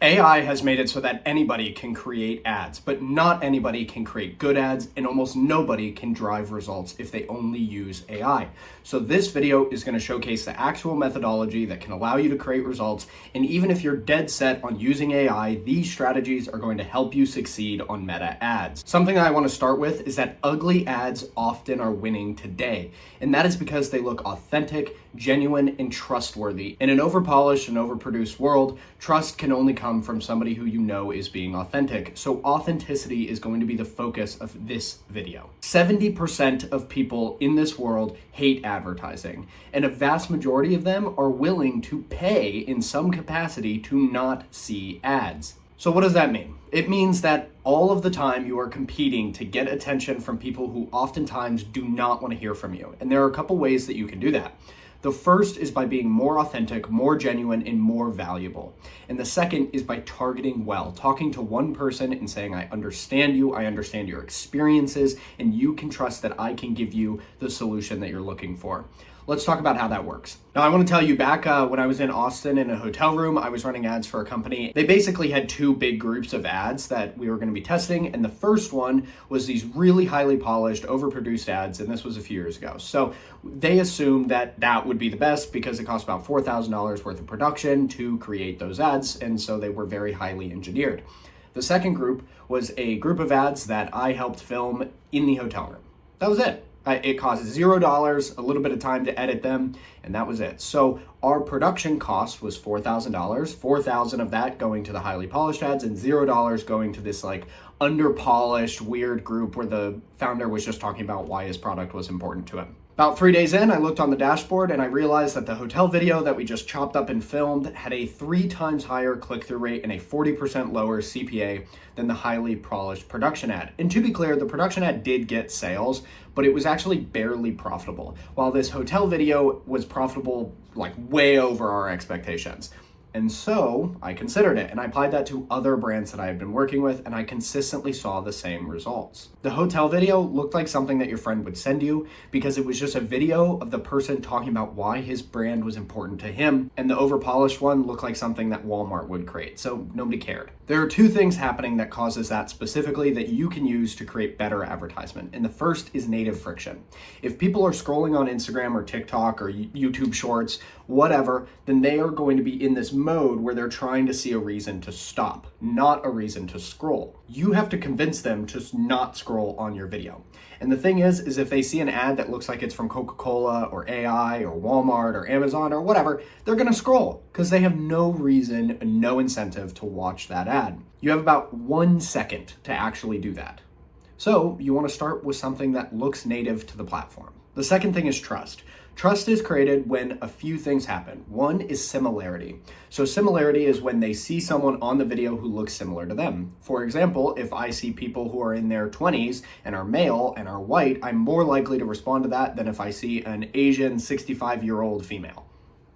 AI has made it so that anybody can create ads, but not anybody can create good ads, and almost nobody can drive results if they only use AI. So this video is going to showcase the actual methodology that can allow you to create results, and even if you're dead set on using AI, these strategies are going to help you succeed on meta ads. Something that I want to start with is that ugly ads often are winning today, and that is because they look authentic, genuine, and trustworthy. In an overpolished and overproduced world, trust can only come from somebody who you know is being authentic. So authenticity is going to be the focus of this video. 70% of people in this world hate advertising, and a vast majority of them are willing to pay in some capacity to not see ads. So what does that mean? It means that all of the time you are competing to get attention from people who oftentimes do not want to hear from you. And there are a couple ways that you can do that. The first is by being more authentic, more genuine, and more valuable. And the second is by targeting well, talking to one person and saying, I understand you, I understand your experiences, and you can trust that I can give you the solution that you're looking for. Let's talk about how that works. Now, I want to tell you back when I was in Austin in a hotel room, I was running ads for a company. They basically had two big groups of ads that we were going to be testing. And the first one was these really highly polished, overproduced ads. And this was a few years ago. So they assumed that that would be the best because it cost about $4,000 worth of production to create those ads. And so they were very highly engineered. The second group was a group of ads that I helped film in the hotel room. That was it. It cost $0, a little bit of time to edit them, and that was it. So our production cost was $4,000, $4,000 of that going to the highly polished ads and $0 going to this like under-polished weird group where the founder was just talking about why his product was important to him. About 3 days in, I looked on the dashboard and I realized that the hotel video that we just chopped up and filmed had a 3 times higher click-through rate and a 40% lower CPA than the highly polished production ad. And to be clear, the production ad did get sales, but it was actually barely profitable, while this hotel video was profitable like way over our expectations. And so I considered it and I applied that to other brands that I had been working with, and I consistently saw the same results. The hotel video looked like something that your friend would send you because it was just a video of the person talking about why his brand was important to him, and the overpolished one looked like something that Walmart would create, so nobody cared. There are two things happening that causes that specifically that you can use to create better advertisement, and the first is native friction. If people are scrolling on Instagram or TikTok or YouTube Shorts, whatever, then they are going to be in this mode where they're trying to see a reason to stop, not a reason to scroll. You have to convince them to not scroll on your video. And the thing is if they see an ad that looks like it's from Coca-Cola or AI or Walmart or Amazon or whatever, they're gonna scroll because they have no reason, no incentive to watch that ad. You have about 1 second to actually do that. So you wanna start with something that looks native to the platform. The second thing is trust. Trust is created when a few things happen. One is similarity. So similarity is when they see someone on the video who looks similar to them. For example, if I see people who are in their 20s and are male and are white, I'm more likely to respond to that than if I see an Asian 65-year-old female.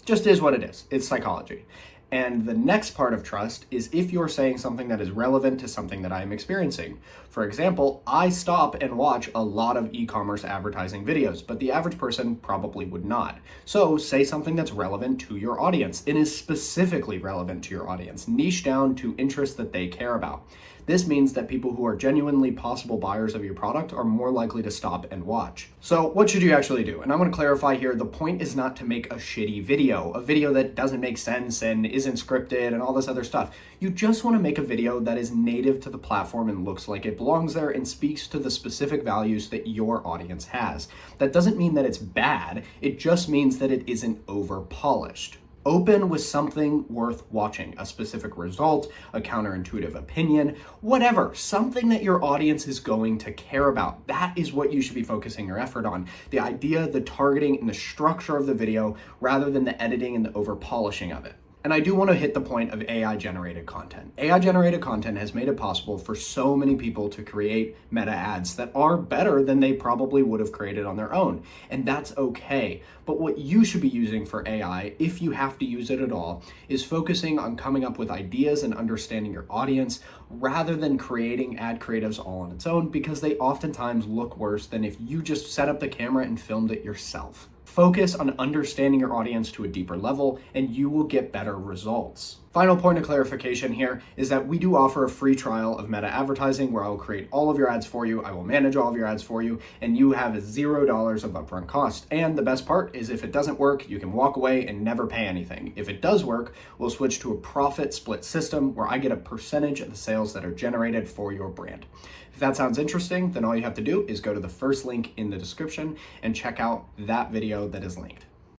Just is what it is. It's psychology. And the next part of trust is if you're saying something that is relevant to something that I'm experiencing. For example, I stop and watch a lot of e-commerce advertising videos, but the average person probably would not. So say something that's relevant to your audience. It is specifically relevant to your audience, niche down to interests that they care about. This means that people who are genuinely possible buyers of your product are more likely to stop and watch. So what should you actually do? And I'm going to clarify here, the point is not to make a shitty video, a video that doesn't make sense and isn't scripted and all this other stuff. You just want to make a video that is native to the platform and looks like it belongs there and speaks to the specific values that your audience has. That doesn't mean that it's bad, it just means that it isn't over-polished. Open with something worth watching, a specific result, a counterintuitive opinion, whatever, something that your audience is going to care about. That is what you should be focusing your effort on. The idea, the targeting, and the structure of the video rather than the editing and the over-polishing of it. And I do want to hit the point of AI-generated content. AI-generated content has made it possible for so many people to create meta ads that are better than they probably would have created on their own. And that's okay. But what you should be using for AI, if you have to use it at all, is focusing on coming up with ideas and understanding your audience rather than creating ad creatives all on its own, because they oftentimes look worse than if you just set up the camera and filmed it yourself. Focus on understanding your audience to a deeper level and you will get better results. Final point of clarification here is that we do offer a free trial of Meta advertising where I will create all of your ads for you, I will manage all of your ads for you, and you have $0 of upfront cost. And the best part is if it doesn't work, you can walk away and never pay anything. If it does work, we'll switch to a profit split system where I get a percentage of the sales that are generated for your brand. If that sounds interesting, then all you have to do is go to the first link in the description and check out that video that is linked.